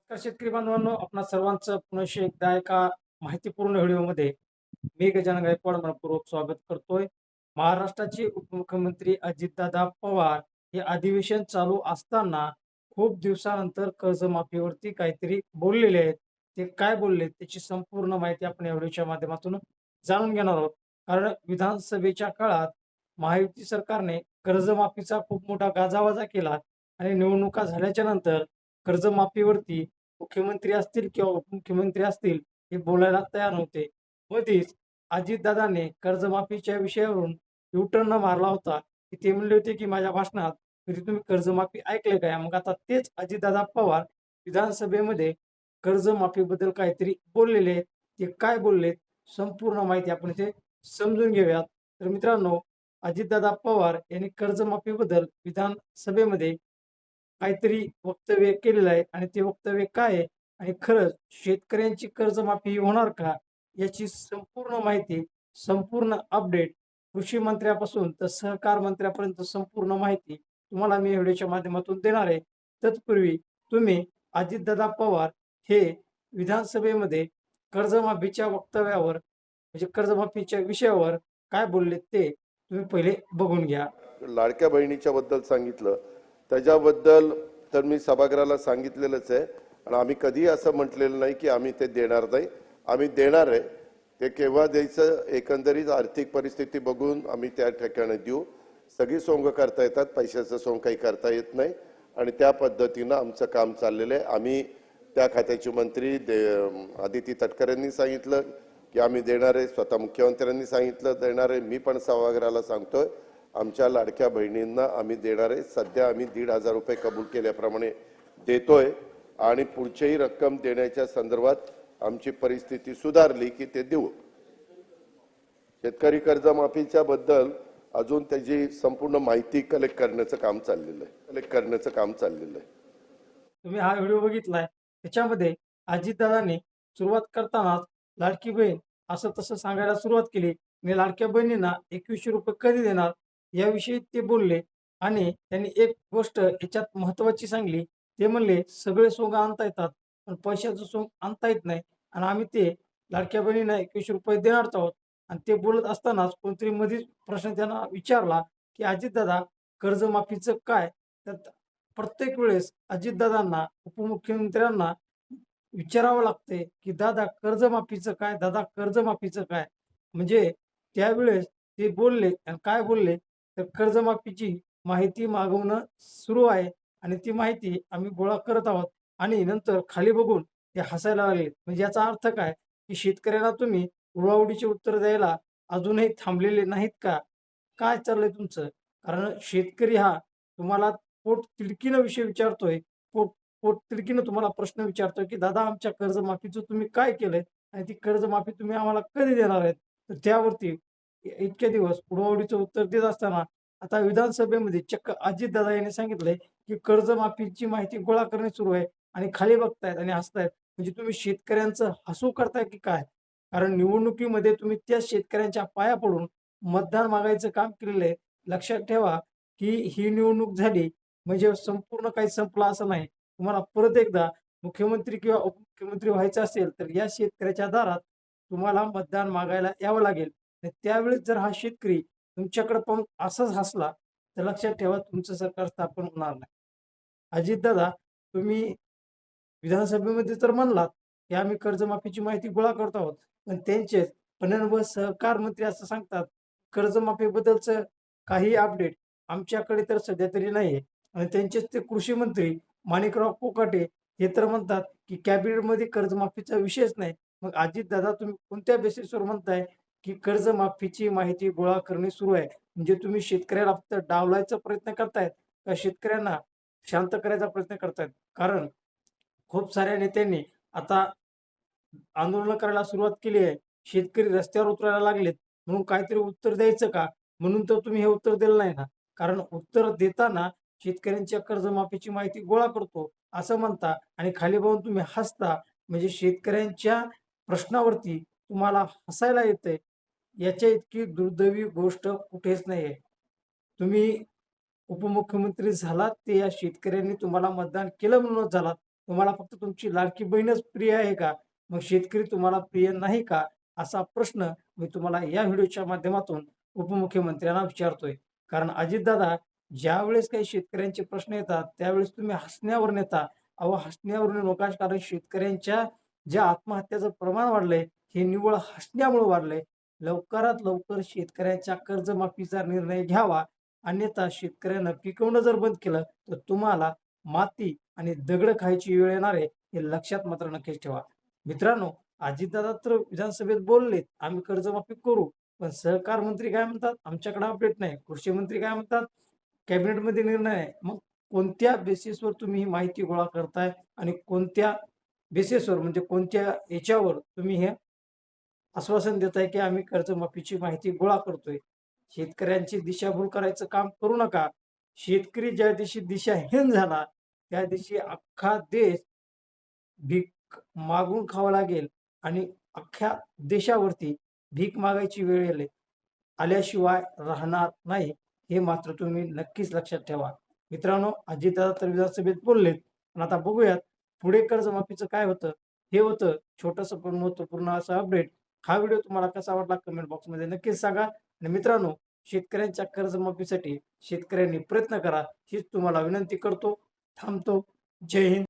नमस्कार शेतकरी बांधवांनो, आपणा सर्वांचं पुनश्च एकदा एका माहितीपूर्ण व्हिडिओमध्ये मी गजानन गायकवाड मनपूर्वक स्वागत करतोय. महाराष्ट्राचे उपमुख्यमंत्री अजितदादा पवार हे अधिवेशन चालू असताना खूप दिवसानंतर कर्जमाफीवरती काहीतरी बोललेले आहेत. ते काय बोलले त्याची संपूर्ण माहिती आपण या व्हिडिओच्या माध्यमातून जाणून घेणार आहोत. कारण विधानसभेच्या काळात महायुती सरकारने कर्जमाफीचा खूप मोठा गाजावाजा केला आणि निवडणुका झाल्याच्या नंतर कर्जमाफीवरती मुख्यमंत्री असतील किंवा उपमुख्यमंत्री असतील हे बोलायला तयार नव्हते. मध्येच अजितदादांनी कर्जमाफीच्या विषयावरून यू-टर्न मारला होता, की ते म्हणले होते, की माझ्या भाषणात कधी तुम्ही कर्जमाफी ऐकले काय? मग आता तेच अजितदादा पवार विधानसभेमध्ये कर्जमाफीबद्दल काहीतरी बोललेले आहेत. ते काय बोललेत? संपूर्ण माहिती आपण इथे समजून घेऊयात. तर मित्रांनो, अजितदादा पवार यांनी कर्जमाफीबद्दल विधानसभेमध्ये काहीतरी वक्तव्य केलेलं आहे आणि ते वक्तव्य काय आहे आणि खरंच शेतकऱ्यांची कर्जमाफी होणार का? याची संपूर्ण माहिती, संपूर्ण अपडेट कृषी मंत्र्यापासून तर सहकार मंत्र्यापर्यंत संपूर्ण माहिती तुम्हाला मी व्हिडिओच्या माध्यमातून देणार आहे. तत्पूर्वी तुम्ही अजितदादा पवार हे विधानसभेमध्ये कर्जमाफीच्या वक्तव्यावर म्हणजे कर्जमाफीच्या विषयावर काय बोलले ते तुम्ही पहिले बघून घ्या. लाडक्या बहिणीच्या बद्दल सांगितलं त्याच्याबद्दल तर मी सभागृहाला सांगितलेलंच आहे आणि आम्ही कधीही असं म्हटलेलं नाही की आम्ही ते देणार नाही. आम्ही देणार आहे. ते केव्हा द्यायचं एकंदरीत आर्थिक परिस्थिती बघून आम्ही त्या ठिकाणी देऊ. सगळी सोंग करता येतात, पैशाचं सोंग काही करता येत नाही आणि त्या पद्धतीनं आमचं काम चाललेलं आहे. आम्ही त्या खात्याचे मंत्री आदिती तटकरे यांनी सांगितलं की आम्ही देणार आहे. स्वतः मुख्यमंत्र्यांनी सांगितलं देणार आहे. मी पण सभागृहाला सांगतोय आमच्या लाडक्या बहिणींना आम्ही देणार आहे. सध्या आम्ही 1,500 रुपये कबूल केल्याप्रमाणे देतोय आणि पुढचीही रक्कम देण्याच्या संदर्भात आमची परिस्थिती सुधारली की ते देऊ. शेतकरी कर्जमाफीच्या बद्दल अजून त्याची संपूर्ण माहिती कलेक्ट करण्याचं काम चाललेलं आहे. तुम्ही हा व्हिडिओ बघितलाय. त्याच्यामध्ये अजितदादांनी सुरुवात करतानाच लाडकी बहीण असं तसं सांगायला सुरुवात केली आणि लाडक्या बहिणींना 2100 रुपये कधी देणार याविषयी ते बोलले आणि त्यांनी एक गोष्ट याच्यात महत्वाची सांगली. ते म्हणले सगळे सोंग आणता येतात, पण पैशाचं सोंग आणता येत नाही आणि आम्ही ते लाडक्या बहिणींना 2100 रुपये देणारच आहोत. आणि ते बोलत असतानाच कोणतरी मधीच प्रश्न त्यांना विचारला, की "अजितदादा कर्जमाफीचं काय?" तर प्रत्येक वेळेस अजितदादांना, उपमुख्यमंत्र्यांना विचारावं लागते, की "दादा कर्जमाफीचं काय? दादा कर्जमाफीचं काय?" म्हणजे त्यावेळेस ते बोलले आणि काय बोलले, तर कर्जमाफीची माहिती मागवणं सुरू आहे आणि ती माहिती आम्ही गोळा करत आहोत आणि नंतर खाली बघून ते हसायला लागले. म्हणजे याचा अर्थ काय, की शेतकऱ्याला तुम्ही उडवाउडीची उत्तर द्यायला अजूनही थांबलेले नाहीत का? काय चाललंय तुमचं? कारण शेतकरी हा तुम्हाला पोटतिडकीनं विषय विचारतोय. पोटतिडकीनं तुम्हाला प्रश्न विचारतोय, की "दादा आमच्या कर्जमाफीचं तुम्ही काय केलंय आणि ती कर्जमाफी तुम्ही आम्हाला कधी देणार आहेत?" तर त्यावरती इतके दिवस उडवाउडीचं उत्तर देत असताना आता विधानसभेमध्ये चक्क अजितदादा यांनी सांगितलंय, की कर्जमाफीची माहिती गोळा करणे सुरू आहे आणि खाली बघतायत आणि हसतायत. म्हणजे तुम्ही शेतकऱ्यांचं हसू करताय की काय? कारण निवडणुकीमध्ये तुम्ही त्या शेतकऱ्यांच्या पाया पडून मतदान मागायचं काम केलेलं आहे. लक्षात ठेवा, की ही निवडणूक झाली म्हणजे संपूर्ण काही संपलं असं नाही. तुम्हाला परत एकदा मुख्यमंत्री किंवा उपमुख्यमंत्री व्हायचं असेल, तर या शेतकऱ्याच्या दारात तुम्हाला मतदान मागायला यावं लागेल. आणि त्यावेळेस जर हा शेतकरी तुमच्याकडे पाहून असाच हसला, तर लक्षात ठेवा तुमचं सरकार स्थापन होणार नाही. अजितदादा, तुम्ही विधानसभेमध्ये तर म्हणलात, की आम्ही कर्जमाफीची माहिती गोळा करत आहोत. पण त्यांचेच पणन व सहकार मंत्री असं सांगतात, कर्जमाफीबद्दलचं काही अपडेट आमच्याकडे तर सध्या तरी नाहीये. आणि त्यांचेच ते कृषी मंत्री माणिकराव कोकाटे हे तर म्हणतात, की कॅबिनेटमध्ये कर्जमाफीचा विषयच नाही. मग अजितदादा तुम्ही कोणत्या बेसिसवर म्हणताय, की कर्जमाफीची माहिती गोळा करणे सुरू आहे? म्हणजे तुम्ही शेतकऱ्याला फक्त डावलायचा प्रयत्न करतायत का शेतकऱ्यांना शांत करायचा प्रयत्न करतायत? कारण खूप साऱ्या नेत्यांनी आता आंदोलन करायला सुरुवात केली आहे. शेतकरी रस्त्यावर उतरायला लागलेत. म्हणून काहीतरी उत्तर द्यायचं का? म्हणून तर तुम्ही हे उत्तर दिलं नाही ना. कारण उत्तर देताना शेतकऱ्यांच्या कर्जमाफीची माहिती गोळा करतो असं म्हणता आणि खाली पाहून तुम्ही हसता. म्हणजे शेतकऱ्यांच्या प्रश्नावरती तुम्हाला हसायला येतंय. याच्या इतकी दुर्दैवी गोष्ट कुठेच नाहीये. तुम्ही उपमुख्यमंत्री झालात ते या शेतकऱ्यांनी तुम्हाला मतदान केलं म्हणूनच झालात. तुम्हाला फक्त तुमची लाडकी बहीणच प्रिय आहे का? मग शेतकरी तुम्हाला प्रिय नाही का? असा प्रश्न मी तुम्हाला या व्हिडिओच्या माध्यमातून उपमुख्यमंत्र्यांना विचारतोय. कारण अजितदादा, ज्यावेळेस काही शेतकऱ्यांचे प्रश्न येतात, त्यावेळेस तुम्ही हसण्यावर नेता. अहो, हसण्यावर नेऊ नका, कारण शेतकऱ्यांच्या ज्या आत्महत्याचं प्रमाण वाढलंय, हे निव्वळ हसण्यामुळे वाढलंय. लवकरात लवकर शेतकऱ्यांच्या कर्जमाफीचा निर्णय घ्यावा. अन्यथा शेतकऱ्यांना पिकवणं जर बंद केलं, तर तुम्हाला माती आणि दगडं खायची वेळ येणार आहे, हे लक्षात मात्र नक्कीच ठेवा. मित्रांनो, अजितदादा तर विधानसभेत बोललेत, आम्ही कर्जमाफी करू. पण सहकार मंत्री काय म्हणतात? आमच्याकडे अपडेट नाही. कृषी मंत्री काय म्हणतात? कॅबिनेटमध्ये निर्णय आहे. मग कोणत्या बेसिसवर तुम्ही ही माहिती गोळा करताय आणि कोणत्या बेसिसवर, म्हणजे कोणत्या याच्यावर तुम्ही हे आश्वासन देताय, की आम्ही कर्जमाफीची माहिती गोळा करतोय? शेतकऱ्यांची दिशाभूल करायचं काम करू नका. शेतकरी ज्या दिवशी दिशाहीन झाला, त्या दिवशी अख्खा देश भीक मागून खावं लागेल आणि अख्ख्या देशावरती भीक मागायची वेळ आल्याशिवाय राहणार नाही. हे मात्र तुम्ही नक्कीच लक्षात ठेवा. मित्रांनो, अजितदादा तर विधानसभेत बोललेत. पण आता बघूयात पुढे कर्जमाफीचं काय होतं. हे होतं छोटंसं पण महत्त्वपूर्ण असं अपडेट. हा व्हिडिओ तुम्हाला कसा वाटला कमेंट बॉक्समध्ये नक्कीच सांगा. आणि मित्रांनो, शेतकऱ्यांच्या कर्जमाफीसाठी शेतकऱ्यांनी प्रयत्न करा, हीच तुम्हाला विनंती करतो. थांबतो. जय हिंद.